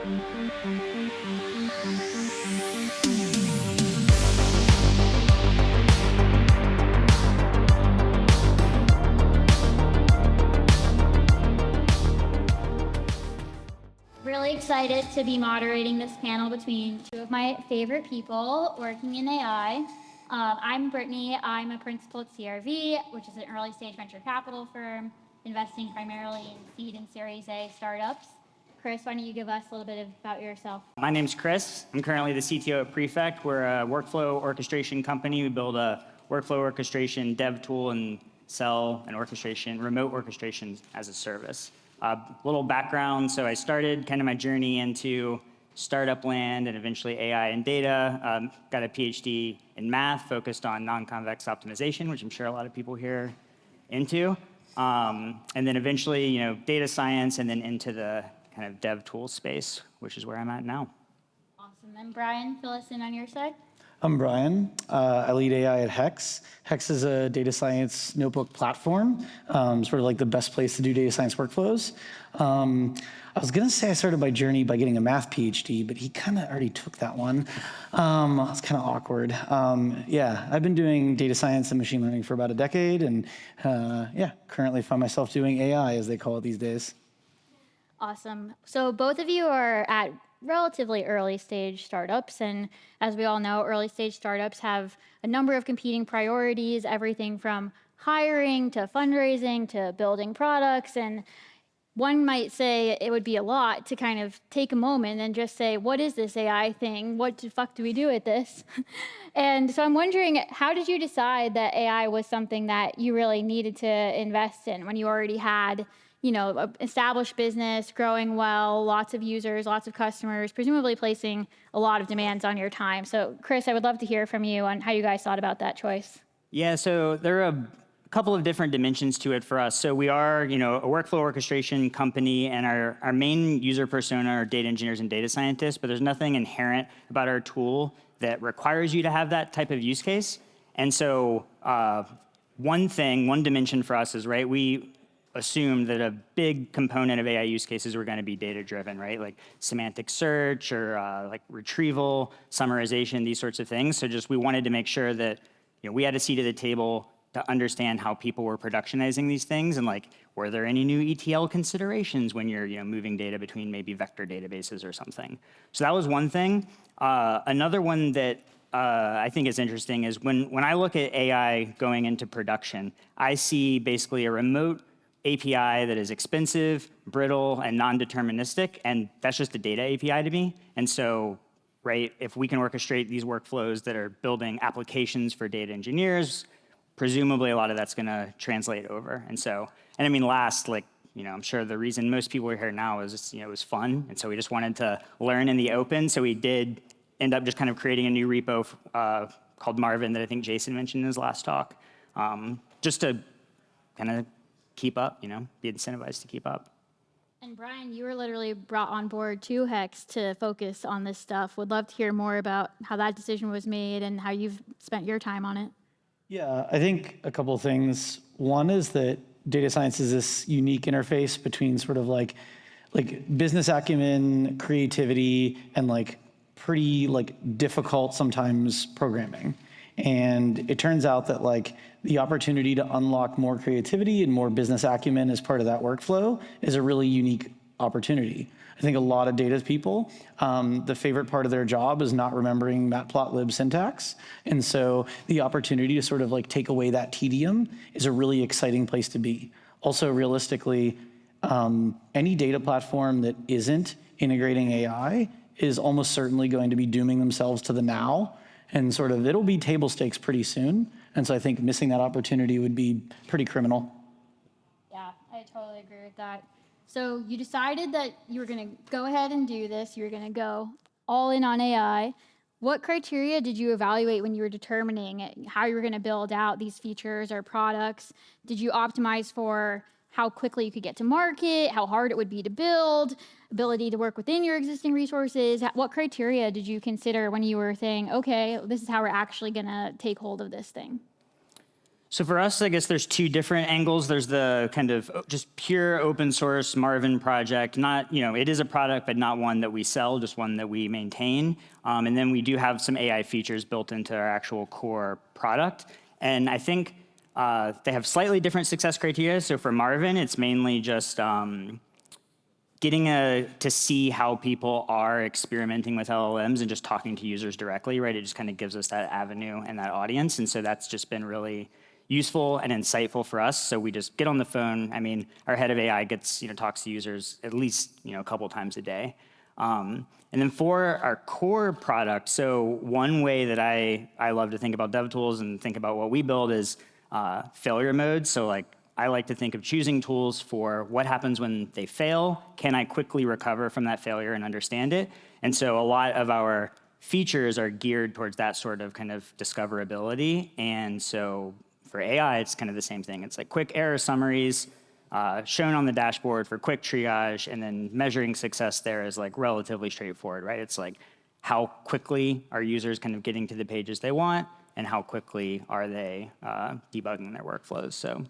Really excited to be moderating this panel between two of my favorite people working in AI. I'm Brittany. I'm a principal at CRV, which is an early stage venture capital firm investing primarily in seed and Series A startups. Chris, why don't you give us a little bit about yourself? My name's Chris. I'm currently the CTO at Prefect. We're a workflow orchestration company. We build a workflow orchestration dev tool and sell an orchestration, remote orchestration as a service. Little background, so I started kind of my journey into startup land and eventually AI and data. Got a PhD in math focused on non-convex optimization, which I'm sure a lot of people here are into. And then eventually, data science and then into the kind of dev tool space, which is where I'm at now. Awesome. And Brian, fill us in on your side. I'm Brian. I lead AI at Hex. Hex is a data science notebook platform, sort of like the best place to do data science workflows. I was going to say I started my journey by getting a math PhD, but he kind of already took that one. It's kind of awkward. Yeah, I've been doing data science and machine learning for about a decade, and currently find myself doing AI, as they call it these days. Awesome. So both of you are at relatively early stage startups. And as we all know, early stage startups have a number of competing priorities, everything from hiring to fundraising to building products. And one might say it would be a lot to kind of take a moment and just say, what is this AI thing? What the fuck do we do with this? And so I'm wondering, how did you decide that AI was something that you really needed to invest in when you already had established business, growing well, lots of users, lots of customers, presumably placing a lot of demands on your time. So Chris, I would love to hear from you on how you guys thought about that choice. Yeah, so there are a couple of different dimensions to it for us. So we are, a workflow orchestration company, and our main user persona are data engineers and data scientists, but there's nothing inherent about our tool that requires you to have that type of use case. And so one dimension for us is, right, we assumed that a big component of AI use cases were going to be data-driven, right? Like semantic search or like retrieval, summarization, these sorts of things. So we wanted to make sure that we had a seat at the table to understand how people were productionizing these things, and like, were there any new ETL considerations when you're moving data between maybe vector databases or something? So that was one thing. Another one that I think is interesting is when I look at AI going into production, I see basically a remote API that is expensive, brittle, and non-deterministic, and that's just a data API to me. And so, right, if we can orchestrate these workflows that are building applications for data engineers, presumably a lot of that's going to translate over. And so, and I mean, last, I'm sure the reason most people are here now is, it was fun, and so we just wanted to learn in the open. So we did end up just kind of creating a new repo called Marvin that I think Jason mentioned in his last talk, just to kind of keep up, be incentivized to keep up. And Brian, you were literally brought on board to Hex to focus on this stuff. Would love to hear more about how that decision was made and how you've spent your time on it. Yeah, I think a couple of things. One is that data science is this unique interface between sort of like business acumen, creativity, and pretty difficult sometimes programming. And it turns out that the opportunity to unlock more creativity and more business acumen as part of that workflow is a really unique opportunity. I think a lot of data people, the favorite part of their job is not remembering matplotlib syntax. And so the opportunity to sort of take away that tedium is a really exciting place to be. Also, realistically, any data platform that isn't integrating AI is almost certainly going to be dooming themselves to the now. And it'll be table stakes pretty soon. And so I think missing that opportunity would be pretty criminal. Yeah, I totally agree with that. So you decided that you were going to go ahead and do this. You were going to go all in on AI. What criteria did you evaluate when you were determining how you were going to build out these features or products? Did you optimize for how quickly you could get to market, how hard it would be to build, ability to work within your existing resources? What criteria did you consider when you were saying, okay, this is how we're actually going to take hold of this thing? So for us, I guess there's two different angles. There's the kind of just pure open source Marvin project. Not, it is a product, but not one that we sell, just one that we maintain. And then we do have some AI features built into our actual core product. And I think they have slightly different success criteria. So for Marvin, it's mainly just getting to see how people are experimenting with LLMs and just talking to users directly, right? It just kind of gives us that avenue and that audience. And so that's just been really useful and insightful for us. So we just get on the phone. I mean, our head of AI talks to users at least, a couple times a day. And then for our core product, so one way that I love to think about DevTools and think about what we build is failure mode. So I like to think of choosing tools for what happens when they fail. Can I quickly recover from that failure and understand it? And so a lot of our features are geared towards that sort of kind of discoverability. And so for AI, it's kind of the same thing. It's like quick error summaries shown on the dashboard for quick triage, and then measuring success there is relatively straightforward, right? It's like how quickly are users kind of getting to the pages they want, and how quickly are they debugging their workflows. So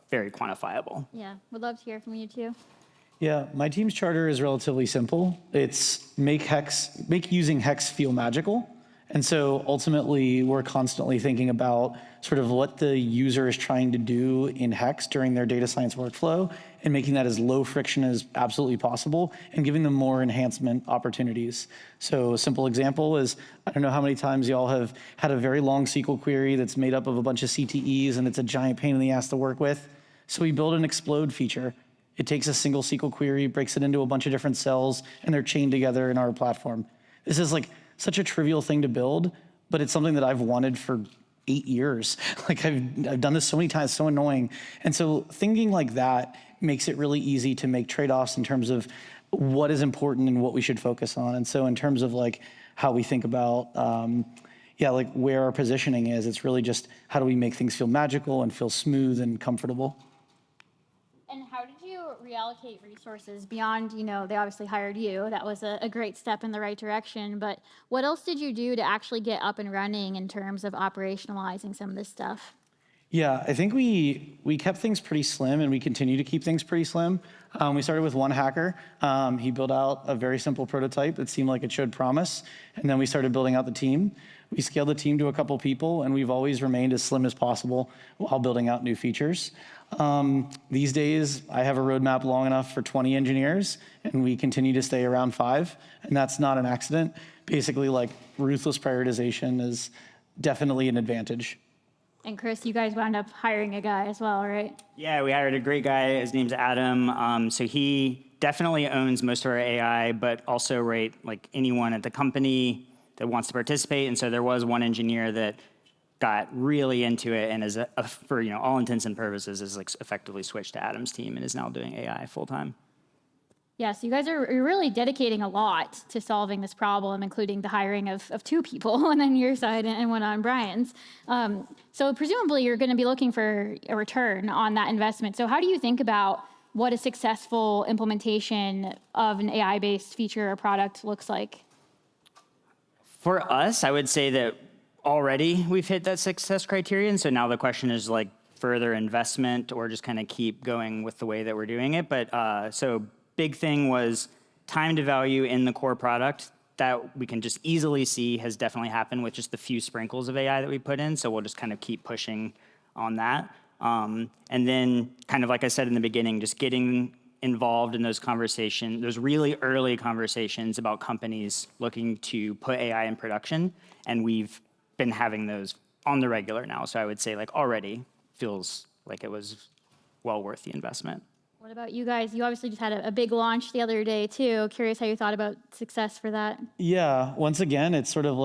very quantifiable. Yeah, would love to hear from you too. Yeah, my team's charter is relatively simple. It's make using Hex feel magical. And so ultimately, we're constantly thinking about sort of what the user is trying to do in Hex during their data science workflow and making that as low friction as absolutely possible and giving them more enhancement opportunities. So a simple example is, I don't know how many times y'all have had a very long SQL query that's made up of a bunch of CTEs and it's a giant pain in the ass to work with. So we build an explode feature. It takes a single SQL query, breaks it into a bunch of different cells, and they're chained together in our platform. This is such a trivial thing to build, but it's something that I've wanted for 8 years. I've done this so many times, so annoying. And so thinking like that makes it really easy to make trade-offs in terms of what is important and what we should focus on. And so in terms of how we think about, where our positioning is, it's really just how do we make things feel magical and feel smooth and comfortable. And how did you reallocate resources beyond, they obviously hired you. That was a great step in the right direction. But what else did you do to actually get up and running in terms of operationalizing some of this stuff? Yeah, I think we kept things pretty slim, and we continue to keep things pretty slim. We started with one hacker. He built out a very simple prototype that seemed like it showed promise. And then we started building out the team. We scaled the team to a couple people, and we've always remained as slim as possible while building out new features. These days, I have a roadmap long enough for 20 engineers, and we continue to stay around 5, and that's not an accident. Basically, ruthless prioritization is definitely an advantage. And Chris, you guys wound up hiring a guy as well, right? Yeah, we hired a great guy. His name's Adam. So he definitely owns most of our AI, but also anyone at the company that wants to participate. And so there was one engineer that got really into it and is, for all intents and purposes, is effectively switched to Adam's team and is now doing AI full time. Yeah, so you guys are really dedicating a lot to solving this problem, including the hiring of 2 people, one on your side and one on Bryan's. So presumably you're going to be looking for a return on that investment. So how do you think about what a successful implementation of an AI-based feature or product looks like? For us, I would say that already we've hit that success criterion. So now the question is further investment or just kind of keep going with the way that we're doing it. But so big thing was time to value in the core product that we can just easily see has definitely happened with just the few sprinkles of AI that we put in. So we'll just kind of keep pushing on that. And then kind of like I said in the beginning, just getting involved in those conversations, those really early conversations about companies looking to put AI in production. And we've been having those on the regular now. So I would say already feels like it was well worth the investment. What about you guys? You obviously just had a big launch the other day too. Curious how you thought about success for that. Yeah, once again, it's sort of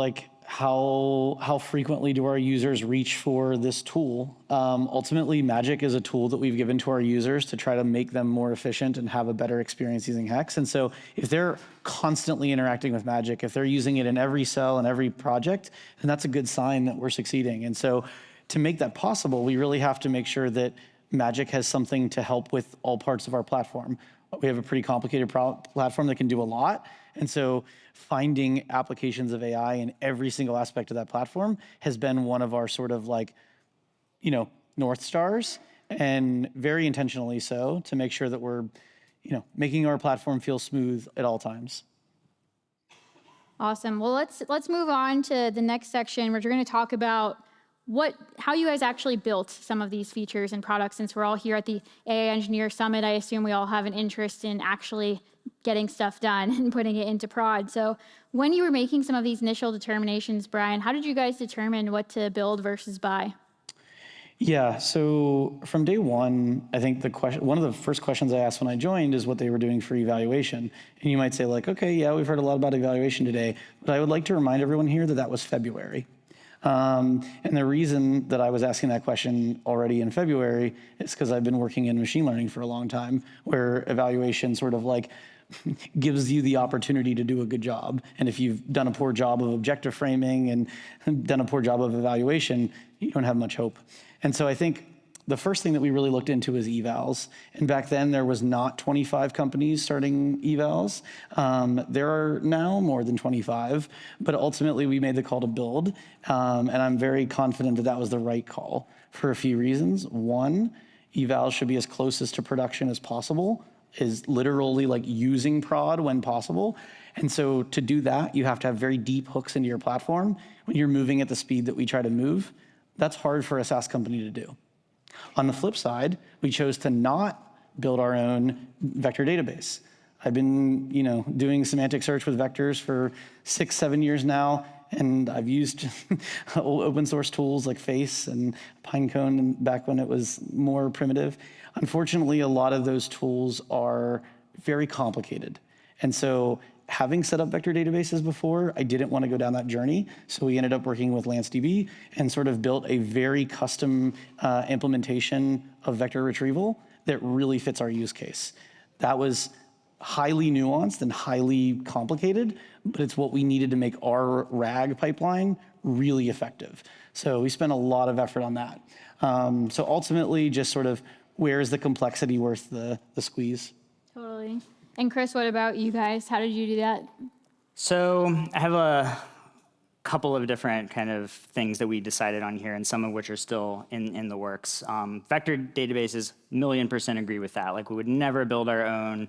how frequently do our users reach for this tool? Ultimately, Magic is a tool that we've given to our users to try to make them more efficient and have a better experience using Hex. And so if they're constantly interacting with Magic, if they're using it in every cell and every project, then that's a good sign that we're succeeding. And so to make that possible, we really have to make sure that Magic has something to help with all parts of our platform. We have a pretty complicated platform that can do a lot. And so finding applications of AI in every single aspect of that platform has been one of our sort of North Stars, and very intentionally so, to make sure that we're, making our platform feel smooth at all times. Awesome. Well, let's move on to the next section, where we're going to talk about how you guys actually built some of these features and products. Since we're all here at the AI Engineer Summit, I assume we all have an interest in actually getting stuff done and putting it into prod. So when you were making some of these initial determinations, Bryan, how did you guys determine what to build versus buy? Yeah, so from day one, I think one of the first questions I asked when I joined is what they were doing for evaluation. And you might say like, okay, yeah, we've heard a lot about evaluation today, but I would like to remind everyone here that that was February. And the reason that I was asking that question already in February is because I've been working in machine learning for a long time, where evaluation sort of like gives you the opportunity to do a good job. And if you've done a poor job of objective framing and done a poor job of evaluation, you don't have much hope. And so I think the first thing that we really looked into is evals. And back then there was not 25 companies starting evals. There are now more than 25, but ultimately we made the call to build. And I'm very confident that that was the right call for a few reasons. One, evals should be as closest to production as possible, is literally like using prod when possible. And so to do that, you have to have very deep hooks into your platform when you're moving at the speed that we try to move. That's hard for a SaaS company to do. On the flip side, we chose to not build our own vector database. I've been, doing semantic search with vectors for 6-7 years now, and I've used open source tools like Face and Pinecone back when it was more primitive. Unfortunately, a lot of those tools are very complicated. And so having set up vector databases before, I didn't want to go down that journey. So we ended up working with LanceDB and sort of built a very custom implementation of vector retrieval that really fits our use case. That was highly nuanced and highly complicated, but it's what we needed to make our RAG pipeline really effective. So we spent a lot of effort on that. So ultimately, just sort of, where is the complexity worth the squeeze? Totally. And Chris, what about you guys? How did you do that? So I have a couple of different kind of things that we decided on here, and some of which are still in the works. Vector databases, 1,000,000% agree with that. Like, we would never build our own.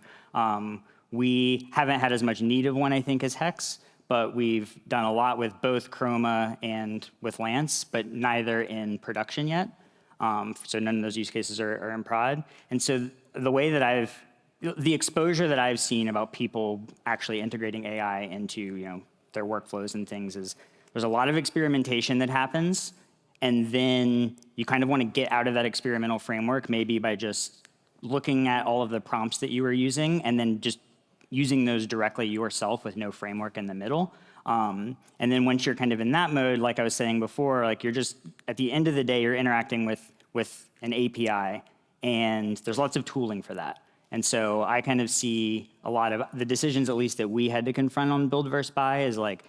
We haven't had as much need of one, I think, as Hex, but we've done a lot with both Chroma and with Lance, but neither in production yet. So none of those use cases are in prod. And so the exposure that I've seen about people actually integrating AI into their workflows and things is there's a lot of experimentation that happens, and then you kind of want to get out of that experimental framework, maybe by just looking at all of the prompts that you were using and then just using those directly yourself with no framework in the middle. And then once you're kind of in that mode, like I was saying before, like you're just, at the end of the day, you're interacting with an API, and there's lots of tooling for that. And so I kind of see a lot of the decisions, at least that we had to confront on build versus buy, is like,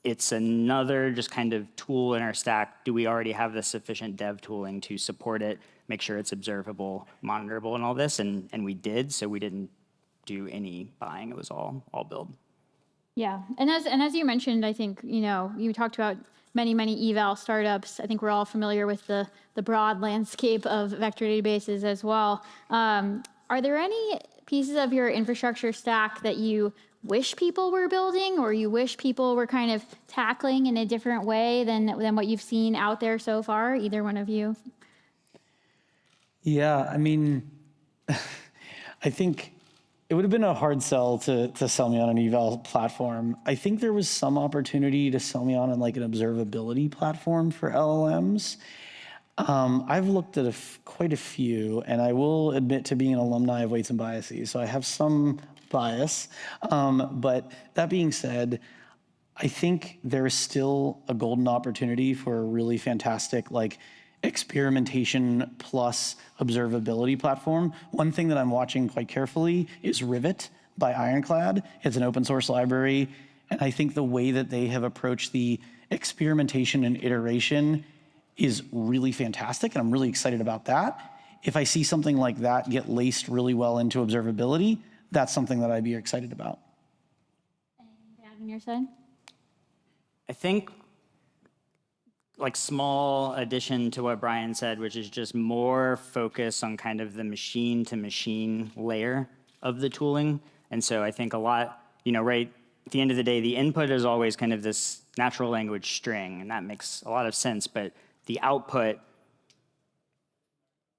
it's another just kind of tool in our stack. Do we already have the sufficient dev tooling to support it, make sure it's observable, monitorable, and all this? And we did, so we didn't do any buying. It was all build. Yeah, and as you mentioned, I think you talked about many eval startups. I think we're all familiar with the broad landscape of vector databases as well. Are there any pieces of your infrastructure stack that you wish people were building, or you wish people were kind of tackling in a different way than what you've seen out there so far? Either one of you? Yeah, I mean, I think it would have been a hard sell to sell me on an eval platform. I think there was some opportunity to sell me on like an observability platform for LLMs. I've looked at quite a few, and I will admit to being an alumni of Weights and Biases, so I have some bias. But that being said, I think there is still a golden opportunity for a really fantastic like experimentation plus observability platform. One thing that I'm watching quite carefully is Rivet by Ironclad. It's an open source library, and I think the way that they have approached the experimentation and iteration is really fantastic, and I'm really excited about that. If I see something like that get laced really well into observability, that's something that I'd be excited about. Anything to add on your side? I think like small addition to what Bryan said, which is just more focus on kind of the machine to machine layer of the tooling. And so I think a lot, right at the end of the day, the input is always kind of this natural language string, and that makes a lot of sense. But the output,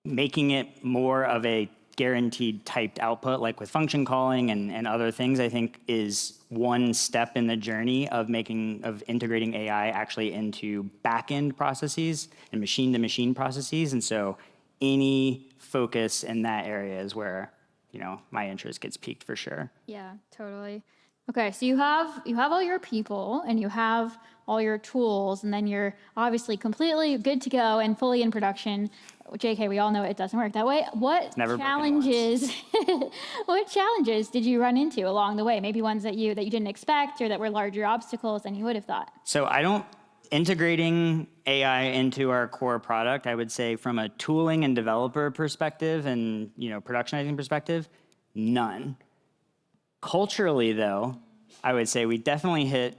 making it more of a guaranteed typed output, like with function calling and other things, I think is one step in the journey of integrating AI actually into back-end processes and machine-to-machine processes. And so any focus in that area is where, my interest gets piqued for sure. Yeah, totally. Okay, so you have all your people and you have all your tools, and then you're obviously completely good to go and fully in production. JK, we all know it doesn't work that way. What challenges did you run into along the way? Maybe ones that you didn't expect or that were larger obstacles than you would have thought. So integrating AI into our core product, I would say from a tooling and developer perspective and, productionizing perspective, none. Culturally, though, I would say we definitely hit,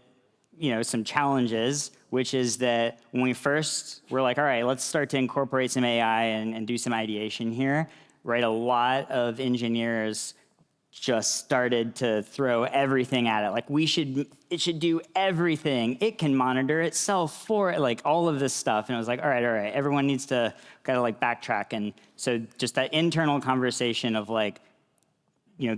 some challenges, which is that when we first were like, all right, let's start to incorporate some AI and do some ideation here, right? A lot of engineers just started to throw everything at it. Like it should do everything. It can monitor itself for it, like all of this stuff. And I was like, all right, everyone needs to kind of like backtrack. And so just that internal conversation of like,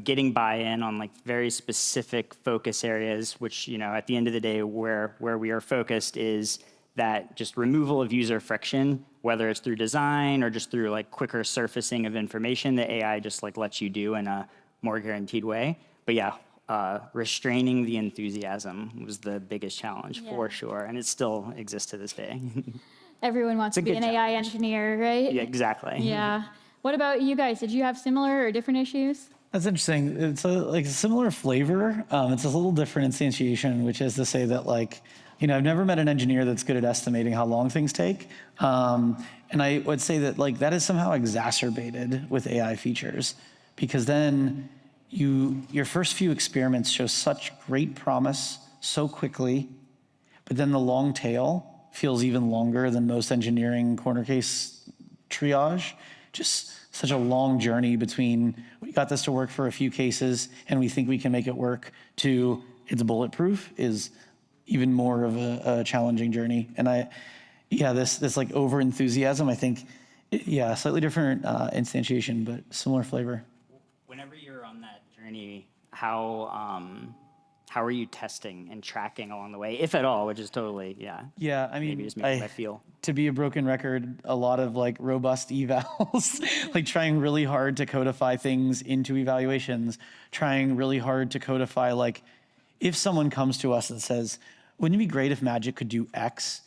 getting buy-in on like very specific focus areas, which, at the end of the day, where we are focused is that just removal of user friction, whether it's through design or just through like quicker surfacing of information that AI just like lets you do in a more guaranteed way. But yeah, restraining the enthusiasm was the biggest challenge for sure. And it still exists to this day. Everyone wants to be an AI engineer, right? Yeah, exactly. Yeah. What about you guys? Did you have similar or different issues? That's interesting. It's a similar flavor. It's a little different instantiation, which is to say that I've never met an engineer that's good at estimating how long things take. And I would say that that is somehow exacerbated with AI features, because then your first few experiments show such great promise so quickly, but then the long tail feels even longer than most engineering corner case triage. Just such a long journey between we got this to work for a few cases and we think we can make it work to it's bulletproof is even more of a challenging journey. And this like over enthusiasm, I think, slightly different instantiation, but similar flavor. Whenever you're on that journey, how are you testing and tracking along the way, if at all, which is totally, Yeah, I mean, maybe just maybe I feel. To be a broken record, a lot of robust evals, like trying really hard to codify things into evaluations, trying really hard to codify, if someone comes to us and says, wouldn't it be great if Magic could do X?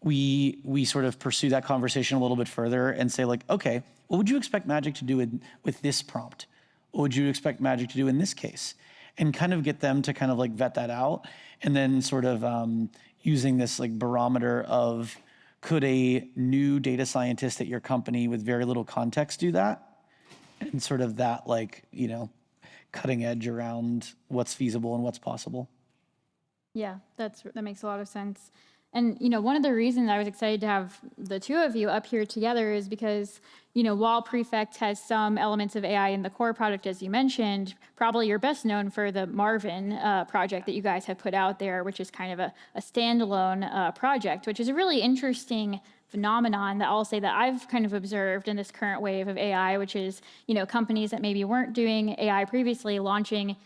We sort of pursue that conversation a little bit further and say okay, what would you expect Magic to do with this prompt? What would you expect Magic to do in this case? And kind of get them to kind of vet that out, and then sort of using this barometer of, could a new data scientist at your company with very little context do that? And sort of that cutting edge around what's feasible and what's possible. Yeah, that makes a lot of sense. And, one of the reasons I was excited to have the two of you up here together is because, while Prefect has some elements of AI in the core product, as you mentioned, probably you're best known for the Marvin project that you guys have put out there, which is kind of a standalone project, which is a really interesting phenomenon that I'll say that I've kind of observed in this current wave of AI, which is, companies that maybe weren't doing AI previously launching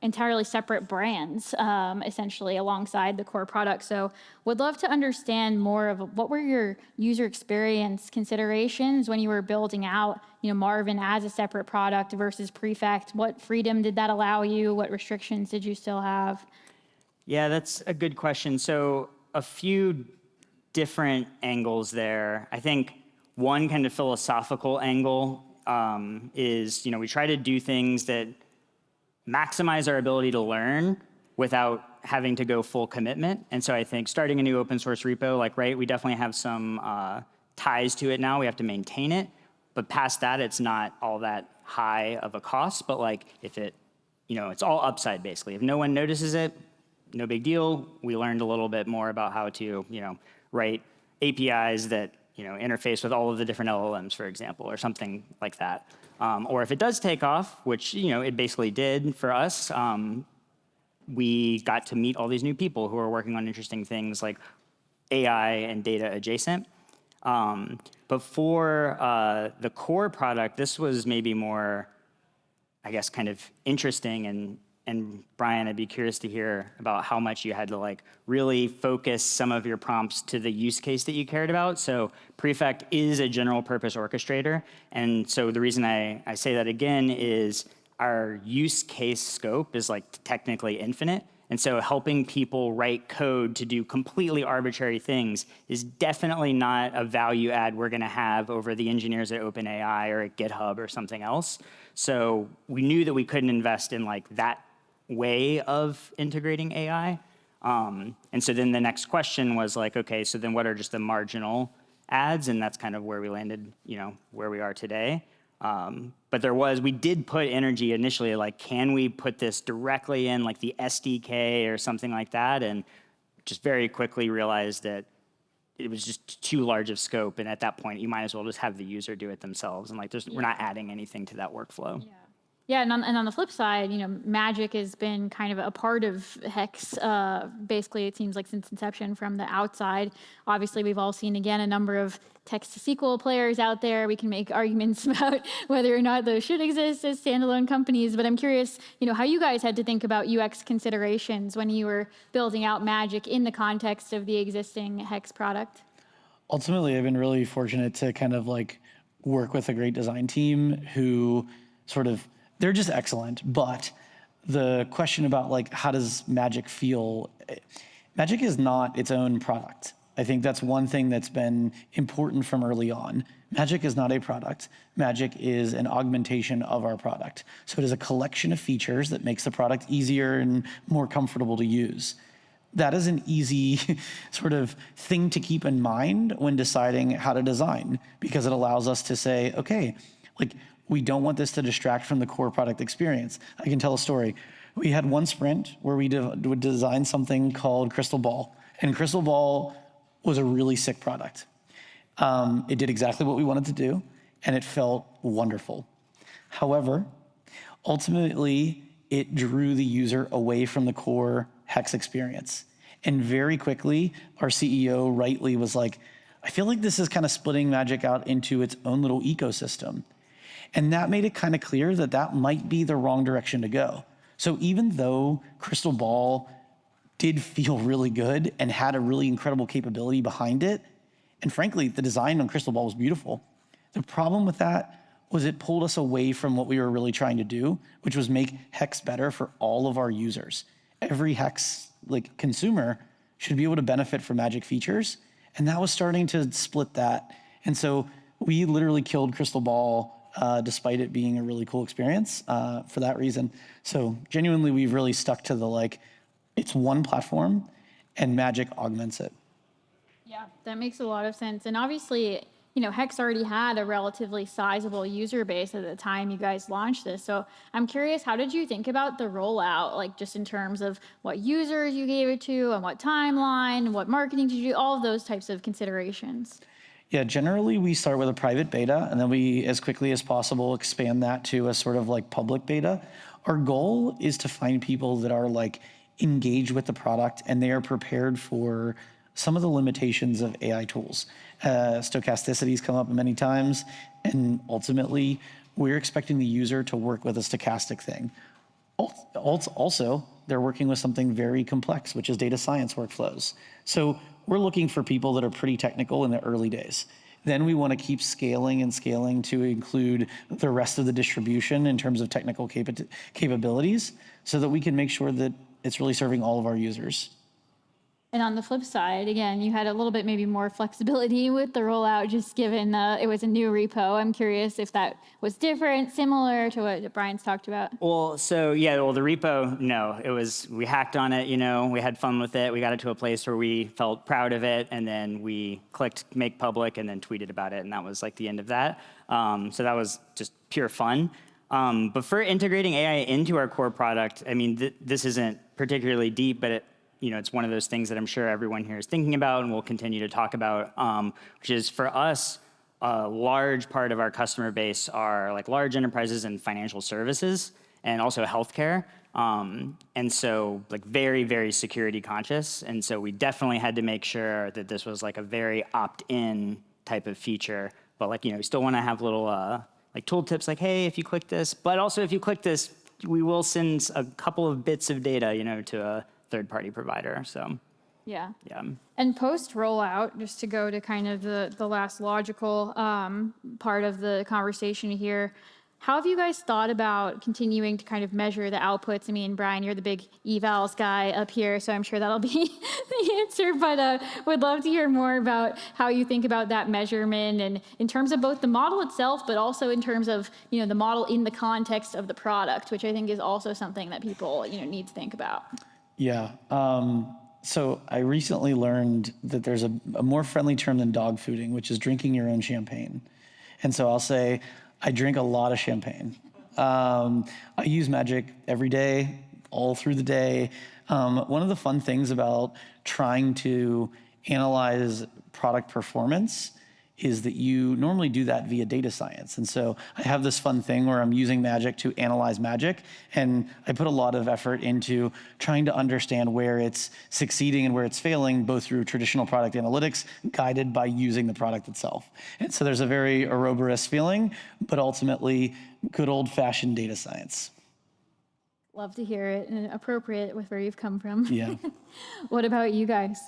entirely separate brands, essentially, alongside the core product. So would love to understand more of what were your user experience considerations when you were building out, Marvin as a separate product versus Prefect? What freedom did that allow you? What restrictions did you still have? Yeah, that's a good question. So a few different angles there. I think one kind of philosophical angle is, we try to do things that maximize our ability to learn without having to go full commitment. And so I think starting a new open source repo, we definitely have some ties to it now. We have to maintain it. But past that, it's not all that high of a cost. But if it, it's all upside basically. If no one notices it, no big deal. We learned a little bit more about how to, write APIs that interface with all of the different LLMs, for example, or something like that. Or if it does take off, which it basically did for us, we got to meet all these new people who are working on interesting things like AI and data adjacent. But for the core product, this was maybe more, I guess, kind of interesting. And Bryan, I'd be curious to hear about how much you had to really focus some of your prompts to the use case that you cared about. So Prefect is a general purpose orchestrator. And so the reason I say that again is our use case scope is technically infinite. And so helping people write code to do completely arbitrary things is definitely not a value add we're going to have over the engineers at OpenAI or at GitHub or something else. So we knew that we couldn't invest in that way of integrating AI. And so then the next question was okay, so then what are just the marginal ads? And that's kind of where we landed, where we are today. But we did put energy initially, can we put this directly in the SDK or something like that? And just very quickly realized that it was just too large of scope. And at that point, you might as well just have the user do it themselves. And we're not adding anything to that workflow. Yeah. Yeah, and on the flip side, Magic has been kind of a part of Hex, basically, it seems like since inception from the outside. Obviously, we've all seen, again, a number of text-to-SQL players out there. We can make arguments about whether or not those should exist as standalone companies. But I'm curious, how you guys had to think about UX considerations when you were building out Magic in the context of the existing Hex product. Ultimately, I've been really fortunate to kind of work with a great design team who they're just excellent. But the question about how does Magic feel? Magic is not its own product. I think that's one thing that's been important from early on. Magic is not a product. Magic is an augmentation of our product. So it is a collection of features that makes the product easier and more comfortable to use. That is an easy thing to keep in mind when deciding how to design, because it allows us to say, okay, we don't want this to distract from the core product experience. I can tell a story. We had one sprint where we would design something called Crystal Ball. And Crystal Ball was a really sick product. It did exactly what we wanted to do, and it felt wonderful. However, ultimately, it drew the user away from the core Hex experience. And very quickly, our CEO rightly was I feel like this is kind of splitting Magic out into its own little ecosystem. And that made it kind of clear that that might be the wrong direction to go. So even though Crystal Ball did feel really good and had a really incredible capability behind it, and frankly, the design on Crystal Ball was beautiful, the problem with that was it pulled us away from what we were really trying to do, which was make Hex better for all of our users. Every Hex consumer should be able to benefit from Magic features, and that was starting to split that. And so we literally killed Crystal Ball despite it being a really cool experience for that reason. So genuinely, we've really stuck to the it's one platform and Magic augments it. Yeah, that makes a lot of sense. And obviously, Hex already had a relatively sizable user base at the time you guys launched this. So I'm curious, how did you think about the rollout, just in terms of what users you gave it to and what timeline, what marketing did you do, all of those types of considerations? Yeah, generally we start with a private beta, and then we, as quickly as possible, expand that to a public beta. Our goal is to find people that are engaged with the product and they are prepared for some of the limitations of AI tools. Stochasticity's come up many times, and ultimately we're expecting the user to work with a stochastic thing. Also, they're working with something very complex, which is data science workflows. So we're looking for people that are pretty technical in the early days. Then we want to keep scaling and scaling to include the rest of the distribution in terms of technical capabilities so that we can make sure that it's really serving all of our users. And on the flip side, again, you had a little bit maybe more flexibility with the rollout, just given it was a new repo. I'm curious if that was different, similar to what Bryan's talked about. Well, the repo, no, we hacked on it, we had fun with it. We got it to a place where we felt proud of it, and then we clicked make public and then tweeted about it, and that was the end of that. So that was just pure fun. But for integrating AI into our core product, I mean, this isn't particularly deep, but it's one of those things that I'm sure everyone here is thinking about and will continue to talk about, which is for us, a large part of our customer base are like large enterprises and financial services and also healthcare. And so like very, very security conscious. And so we definitely had to make sure that this was like a very opt-in type of feature. But like, we still want to have little like tool tips like, hey, if you click this, but also if you click this, we will send a couple of bits of data, to a third-party provider. So Yeah. yeah. And post rollout, just to go to kind of the last logical part of the conversation here, how have you guys thought about continuing to kind of measure the outputs? I mean, Brian, you're the big evals guy up here, so I'm sure that'll be the answer, but would love to hear more about how you think about that measurement and in terms of both the model itself, but also in terms of, the model in the context of the product, which I think is also something that people, need to think about. Yeah. So I recently learned that there's a more friendly term than dog fooding, which is drinking your own champagne. And so I'll say, I drink a lot of champagne. I use Magic every day, all through the day. One of the fun things about trying to analyze product performance is that you normally do that via data science. And so I have this fun thing where I'm using Magic to analyze Magic, and I put a lot of effort into trying to understand where it's succeeding and where it's failing, both through traditional product analytics, guided by using the product itself. And so there's a very Ouroboros feeling, but ultimately good old-fashioned data science. Love to hear it and appropriate with where you've come from. Yeah. What about you guys?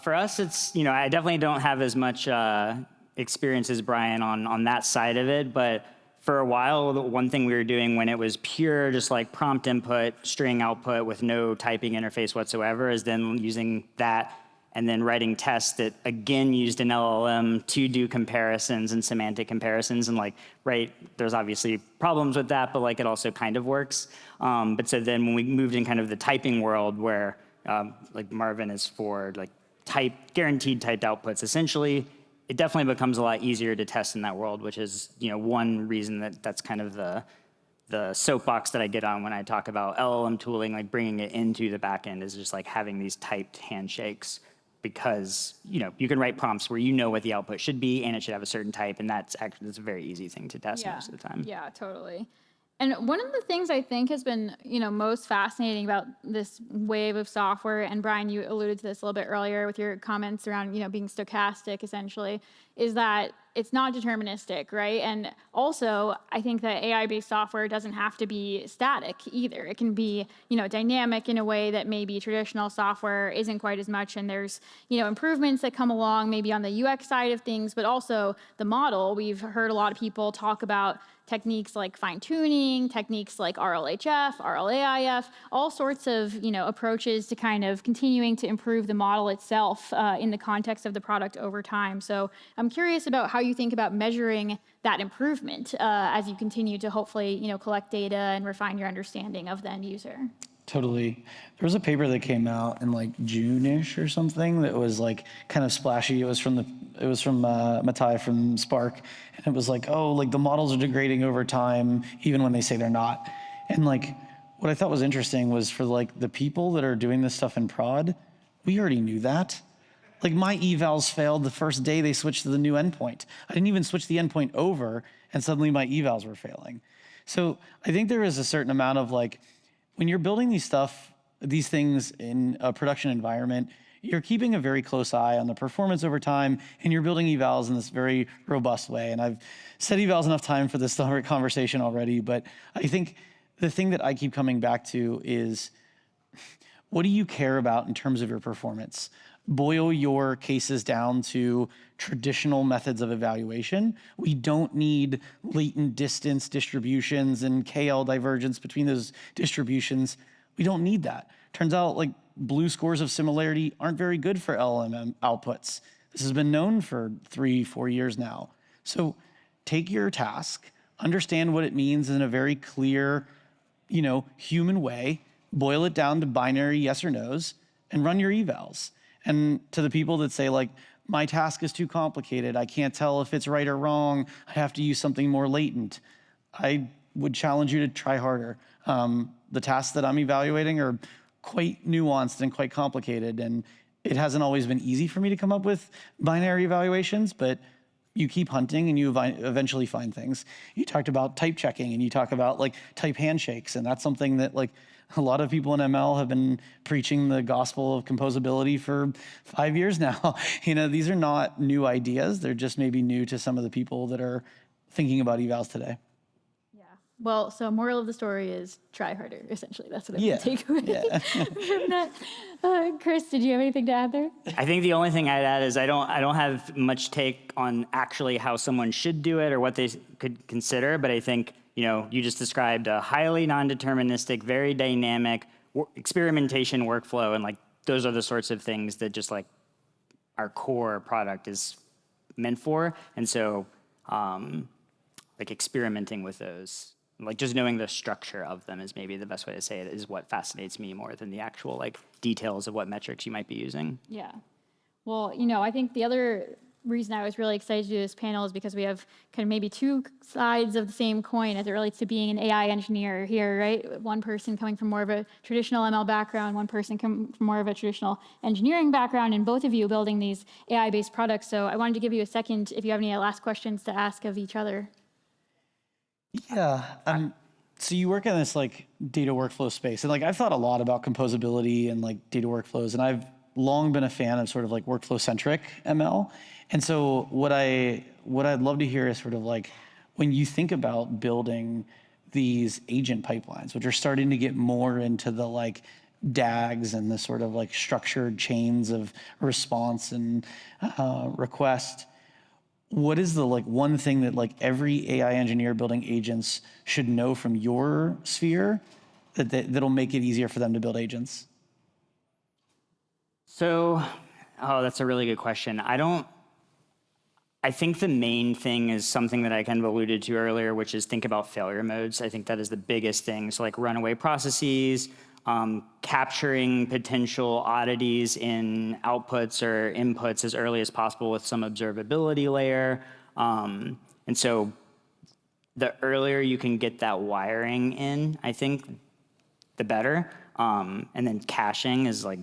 For us, it's, I definitely don't have as much experience as Brian on that side of it, but for a while, the one thing we were doing when it was pure just like prompt input, string output with no typing interface whatsoever is then using that and then writing tests that again used an LLM to do comparisons and semantic comparisons. And like, right, there's obviously problems with that, but like it also kind of works. But so then when we moved in kind of the typing world where like Marvin is for like guaranteed typed outputs, essentially, it definitely becomes a lot easier to test in that world, which is, one reason that's kind of the soapbox that I get on when I talk about LLM tooling, like bringing it into the back end is just like having these typed handshakes because, you can write prompts where what the output should be and it should have a certain type, and that's a very easy thing to test most of the time. Yeah, totally. And one of the things I think has been, most fascinating about this wave of software, and Brian, you alluded to this a little bit earlier with your comments around, being stochastic essentially, is that it's not deterministic, right? And also, I think that AI-based software doesn't have to be static either. It can be, dynamic in a way that maybe traditional software isn't quite as much. And there's, improvements that come along maybe on the UX side of things, but also the model. We've heard a lot of people talk about techniques like fine-tuning, techniques like RLHF, RLAIF, all sorts of approaches to kind of continuing to improve the model itself in the context of the product over time. So I'm curious about how you think about measuring that improvement as you continue to hopefully collect data and refine your understanding of the end user. Totally. There was a paper that came out in like June-ish or something that was like kind of splashy. It was from Matai from Spark, and it was like, oh, like the models are degrading over time, even when they say they're not. And like, what I thought was interesting was for like the people that are doing this stuff in prod, we already knew that. Like my evals failed the first day they switched to the new endpoint. I didn't even switch the endpoint over, and suddenly my evals were failing. So I think there is a certain amount of like, when you're building these things in a production environment, you're keeping a very close eye on the performance over time, and you're building evals in this very robust way. And I've said evals enough time for this conversation already, but I think the thing that I keep coming back to is, what do you care about in terms of your performance? Boil your cases down to traditional methods of evaluation. We don't need latent distance distributions and KL divergence between those distributions. We don't need that. Turns out like blue scores of similarity aren't very good for LLM outputs. This has been known for 3-4 years now. So take your task, understand what it means in a very clear, human way, boil it down to binary yes or no's, and run your evals. And to the people that say like, my task is too complicated, I can't tell if it's right or wrong, I have to use something more latent, I would challenge you to try harder. The tasks that I'm evaluating are quite nuanced and quite complicated. And it hasn't always been easy for me to come up with binary evaluations, but you keep hunting and you eventually find things. You talked about type checking and you talk about like type handshakes. And that's something that like a lot of people in ML have been preaching the gospel of composability for 5 years now. These are not new ideas. They're just maybe new to some of the people that are thinking about evals today. Yeah. Well, so moral of the story is try harder, essentially. That's what I'm Yeah. going to take away from that. Chris, did you have anything to add there? I think the only thing I'd add is I don't have much take on actually how someone should do it or what they could consider, but I think you just described a highly non-deterministic, very dynamic experimentation workflow, and like those are the sorts of things that just like our core product is meant for, and so like experimenting with those, like just knowing the structure of them is maybe the best way to say it, is what fascinates me more than the actual like details of what metrics you might be using. Yeah. Well, I think the other reason I was really excited to do this panel is because we have kind of maybe two sides of the same coin as it relates to being an AI engineer here, right? One person coming from more of a traditional ML background, one person coming from more of a traditional engineering background, and both of you building these AI-based products. So I wanted to give you a second if you have any last questions to ask of each other. Yeah. So you work in this like data workflow space, and like I've thought a lot about composability and like data workflows, and I've long been a fan of sort of like workflow-centric ML. And so what I'd love to hear is sort of like when you think about building these agent pipelines, which are starting to get more into the like DAGs and the sort of like structured chains of response and request. What is the like one thing that like every AI engineer building agents should know from your sphere that'll make it easier for them to build agents? So, that's a really good question. I think the main thing is something that I kind of alluded to earlier, which is think about failure modes. I think that is the biggest thing. So like runaway processes, capturing potential oddities in outputs or inputs as early as possible with some observability layer. And so the earlier you can get that wiring in, I think, the better. And then caching is like,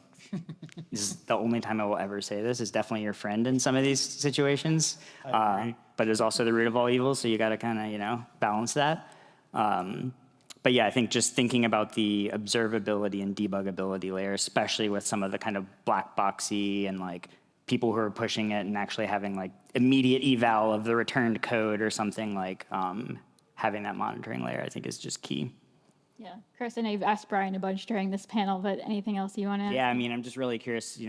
this is the only time I will ever say this, is definitely your friend in some of these situations. But it's also the root of all evil, so you got to kind of, balance that. But yeah, I think just thinking about the observability and debuggability layer, especially with some of the kind of black boxy and like people who are pushing it and actually having like immediate eval of the returned code or something, like having that monitoring layer, I think is just key. Yeah. Chris, I know you've asked Bryan a bunch during this panel, but anything else you want to add? Yeah, I mean, I'm just really curious,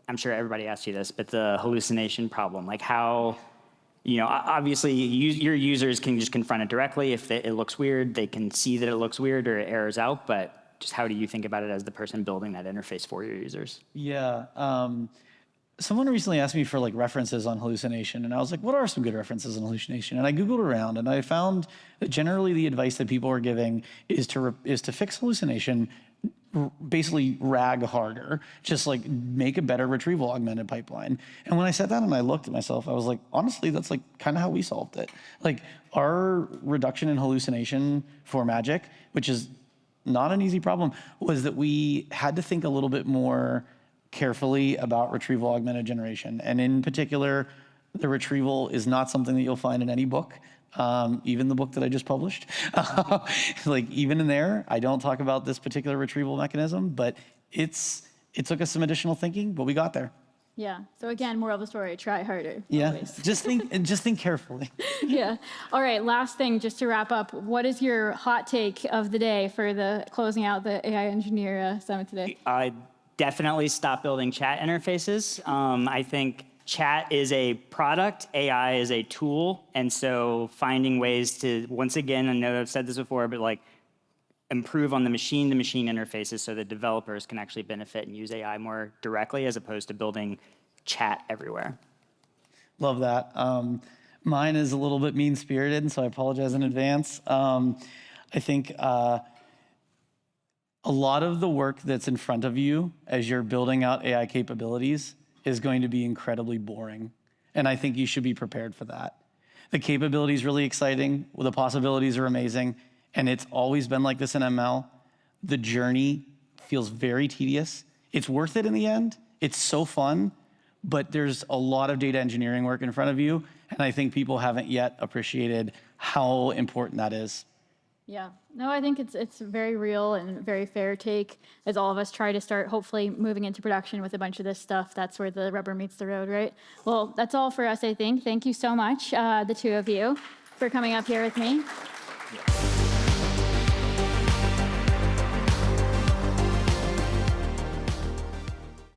I'm sure everybody asked you this, but the hallucination problem, like how, obviously your users can just confront it directly. If it looks weird, they can see that it looks weird or it errors out, but just how do you think about it as the person building that interface for your users? Yeah. Someone recently asked me for like references on hallucination, and I was like, what are some good references on hallucination? And I Googled around, and I found that generally the advice that people are giving is to fix hallucination, basically rag harder, just like make a better retrieval augmented pipeline. And when I sat down and I looked at myself, I was like, honestly, that's like kind of how we solved it. Like our reduction in hallucination for Magic, which is not an easy problem, was that we had to think a little bit more carefully about retrieval augmented generation. And in particular, the retrieval is not something that you'll find in any book, even the book that I just published. Like even in there, I don't talk about this particular retrieval mechanism, but it took us some additional thinking, but we got there. Yeah. So again, moral of the story, try harder. Yeah, Always. just think carefully. Yeah. All right. Last thing, just to wrap up, what is your hot take of the day for the closing out the AI Engineer Summit today? Definitely stop building chat interfaces. I think chat is a product, AI is a tool, and so finding ways to, once again, I know I've said this before, but like improve on the machine-to-machine interfaces so that developers can actually benefit and use AI more directly as opposed to building chat everywhere. Love that. Mine is a little bit mean-spirited, and so I apologize in advance. I think a lot of the work that's in front of you as you're building out AI capabilities is going to be incredibly boring. And I think you should be prepared for that. The capability is really exciting. The possibilities are amazing. And it's always been like this in ML. The journey feels very tedious. It's worth it in the end. It's so fun, but there's a lot of data engineering work in front of you, and I think people haven't yet appreciated how important that is. Yeah, no, I think it's very real and very fair take as all of us try to start hopefully moving into production with a bunch of this stuff. That's where the rubber meets the road, right? Well, that's all for us, I think. Thank you so much, the two of you, for coming up here with me.